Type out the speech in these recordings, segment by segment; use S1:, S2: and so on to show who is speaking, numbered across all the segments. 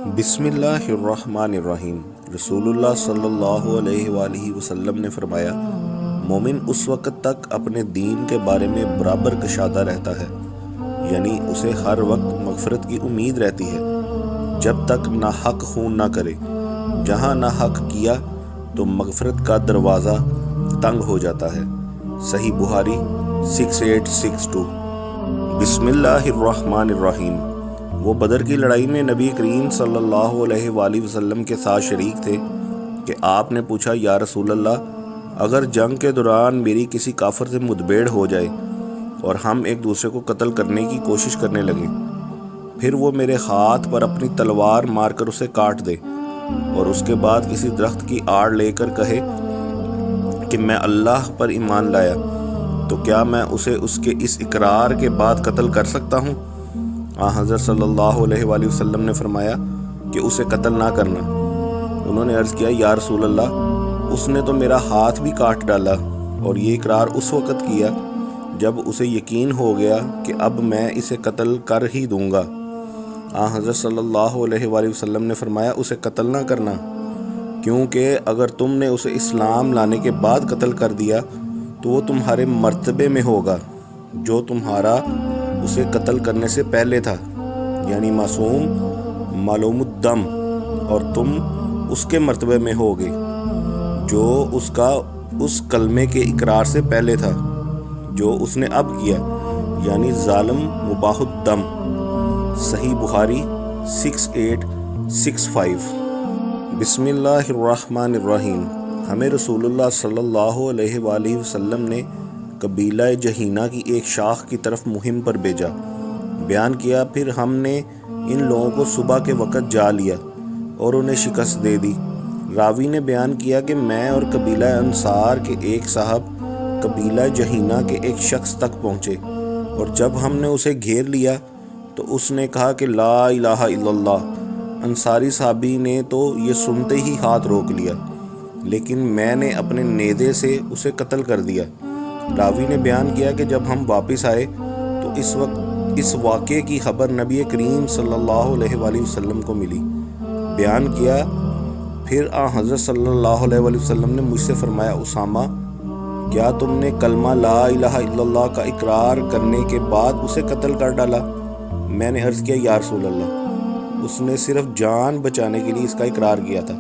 S1: بسم اللہ الرحمن الرحیم۔ رسول اللہ صلی اللہ علیہ وآلہ وسلم نے فرمایا، مومن اس وقت تک اپنے دین کے بارے میں برابر کشادہ رہتا ہے، یعنی اسے ہر وقت مغفرت کی امید رہتی ہے، جب تک ناحق خون نہ کرے۔ جہاں ناحق کیا تو مغفرت کا دروازہ تنگ ہو جاتا ہے۔ صحیح بخاری 6862۔ بسم اللہ الرحمن الرحیم۔ وہ بدر کی لڑائی میں نبی کریم صلی اللہ علیہ وآلہ وسلم کے ساتھ شریک تھے کہ آپ نے پوچھا، یا رسول اللہ، اگر جنگ کے دوران میری کسی کافر سے مدبیڑ ہو جائے اور ہم ایک دوسرے کو قتل کرنے کی کوشش کرنے لگیں، پھر وہ میرے ہاتھ پر اپنی تلوار مار کر اسے کاٹ دے اور اس کے بعد کسی درخت کی آڑ لے کر کہے کہ میں اللہ پر ایمان لایا، تو کیا میں اسے اس کے اس اقرار کے بعد قتل کر سکتا ہوں؟ حضرت صلی اللہ علیہ وآلہ وسلم نے فرمایا کہ اسے قتل نہ کرنا۔ انہوں نے عرض کیا، یا رسول اللہ، اس نے تو میرا ہاتھ بھی کاٹ ڈالا اور یہ اقرار اس وقت کیا جب اسے یقین ہو گیا کہ اب میں اسے قتل کر ہی دوں گا۔ حضرت صلی اللہ علیہ وآلہ وسلم نے فرمایا، اسے قتل نہ کرنا، کیونکہ اگر تم نے اسے اسلام لانے کے بعد قتل کر دیا تو وہ تمہارے مرتبے میں ہوگا جو تمہارا اسے قتل کرنے سے پہلے تھا، یعنی معصوم معلوم الدم، اور تم اس کے مرتبے میں ہوگے جو اس کا اس کلمے کے اقرار سے پہلے تھا جو اس نے اب کیا، یعنی ظالم مباح الدم۔ صحیح بخاری 6865۔ بسم اللہ الرحمن الرحیم۔ ہمیں رسول اللہ صلی اللہ علیہ وآلہ وسلم نے قبیلہ جہینہ کی ایک شاخ کی طرف مہم پر بھیجا۔ بیان کیا، پھر ہم نے ان لوگوں کو صبح کے وقت جا لیا اور انہیں شکست دے دی۔ راوی نے بیان کیا کہ میں اور قبیلہ انصار کے ایک صاحب قبیلہ جہینہ کے ایک شخص تک پہنچے، اور جب ہم نے اسے گھیر لیا تو اس نے کہا کہ لا الہ الا اللہ۔ انصاری صحابی نے تو یہ سنتے ہی ہاتھ روک لیا، لیکن میں نے اپنے نیزے سے اسے قتل کر دیا۔ راوی نے بیان کیا کہ جب ہم واپس آئے تو اس واقعے کی خبر نبی کریم صلی اللہ علیہ وآلہ وسلم کو ملی۔ بیان کیا، پھر حضرت صلی اللہ علیہ وآلہ وسلم نے مجھ سے فرمایا، اسامہ، کیا تم نے کلمہ لا الہ الا اللہ کا اقرار کرنے کے بعد اسے قتل کر ڈالا؟ میں نے عرض کیا، یا رسول اللہ، اس نے صرف جان بچانے کے لیے اس کا اقرار کیا تھا۔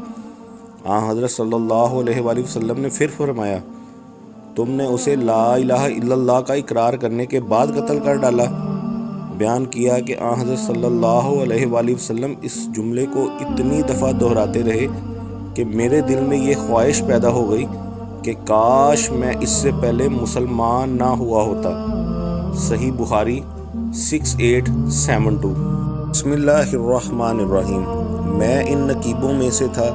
S1: حضرت صلی اللہ علیہ وآلہ وسلم نے پھر فرمایا، تم نے اسے لا الہ الا اللہ کا اقرار کرنے کے بعد قتل کر ڈالا؟ بیان کیا کہ حضرت صلی اللہ علیہ وآلہ وسلم اس جملے کو اتنی دفعہ دہراتے رہے کہ میرے دل میں یہ خواہش پیدا ہو گئی کہ کاش میں اس سے پہلے مسلمان نہ ہوا ہوتا۔ صحیح بخاری 6872۔ بسم اللہ الرحمن الرحیم۔ میں ان نقیبوں میں سے تھا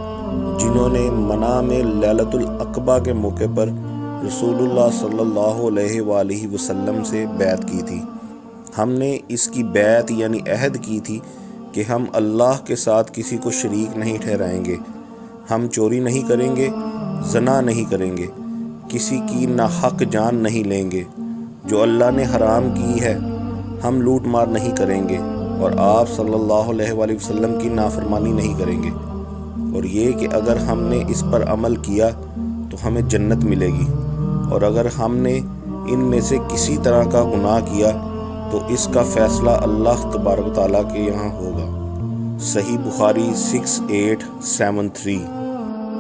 S1: جنہوں نے منام لیلۃ العقبہ کے موقع پر رسول اللہ صلی اللہ علیہ وآلہ وسلم سے بیعت کی تھی۔ ہم نے اس کی بیعت یعنی عہد کی تھی کہ ہم اللہ کے ساتھ کسی کو شریک نہیں ٹھہرائیں گے، ہم چوری نہیں کریں گے، زنا نہیں کریں گے، کسی کی ناحق جان نہیں لیں گے جو اللہ نے حرام کی ہے، ہم لوٹ مار نہیں کریں گے، اور آپ صلی اللہ علیہ وآلہ وسلم کی نافرمانی نہیں کریں گے، اور یہ کہ اگر ہم نے اس پر عمل کیا تو ہمیں جنت ملے گی، اور اگر ہم نے ان میں سے کسی طرح کا گناہ کیا تو اس کا فیصلہ اللہ تبارک و تعالیٰ کے یہاں ہوگا۔ صحیح بخاری 6873۔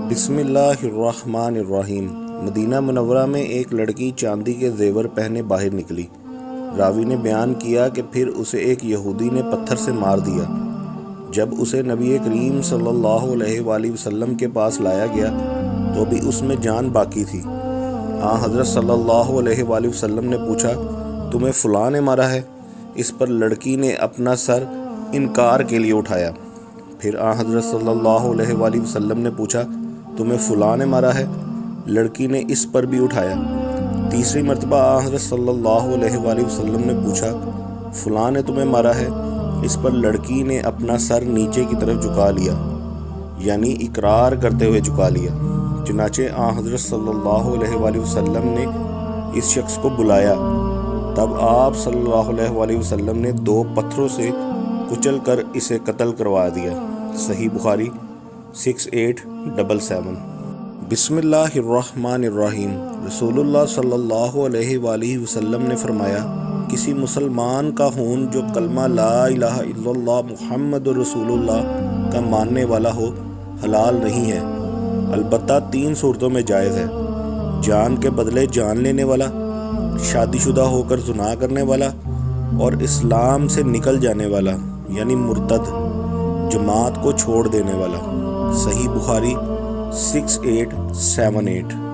S1: بسم اللہ الرحمن الرحیم۔ مدینہ منورہ میں ایک لڑکی چاندی کے زیور پہنے باہر نکلی۔ راوی نے بیان کیا کہ پھر اسے ایک یہودی نے پتھر سے مار دیا۔ جب اسے نبی کریم صلی اللہ علیہ وآلہ وسلم کے پاس لایا گیا تو بھی اس میں جان باقی تھی۔ حضرت صلی اللہ علیہ وآلہ وسلم نے پوچھا، تمہیں فلاں نے مارا ہے؟ اس پر لڑکی نے اپنا سر انکار کے لیے اٹھایا۔ پھر حضرت صلی اللہ علیہ وآلہ وسلم نے پوچھا، تمہیں فلاں نے مارا ہے؟ لڑکی نے اس پر بھی اٹھایا۔ تیسری مرتبہ حضرت صلی اللہ علیہ وآلہ وسلم نے پوچھا، فلاں نے تمہیں مارا ہے؟ اس پر لڑکی نے اپنا سر نیچے کی طرف جھکا لیا، یعنی اقرار کرتے ہوئے جھکا لیا۔ چنانچہ حضرت صلی اللہ علیہ وآلہ وسلم نے اس شخص کو بلایا، تب آپ صلی اللہ علیہ وآلہ وسلم نے 2 پتھروں سے کچل کر اسے قتل کروا دیا۔ صحیح بخاری 6877۔ بسم اللہ الرحمن الرحیم۔ رسول اللہ صلی اللہ علیہ وآلہ وسلم نے فرمایا، کسی مسلمان کا خون جو کلمہ لا الہ الا اللہ محمد رسول اللہ کا ماننے والا ہو حلال نہیں ہے، البتہ 3 صورتوں میں جائز ہے: جان کے بدلے جان لینے والا، شادی شدہ ہو کر زنا کرنے والا، اور اسلام سے نکل جانے والا یعنی مرتد، جماعت کو چھوڑ دینے والا۔ صحیح بخاری 6878۔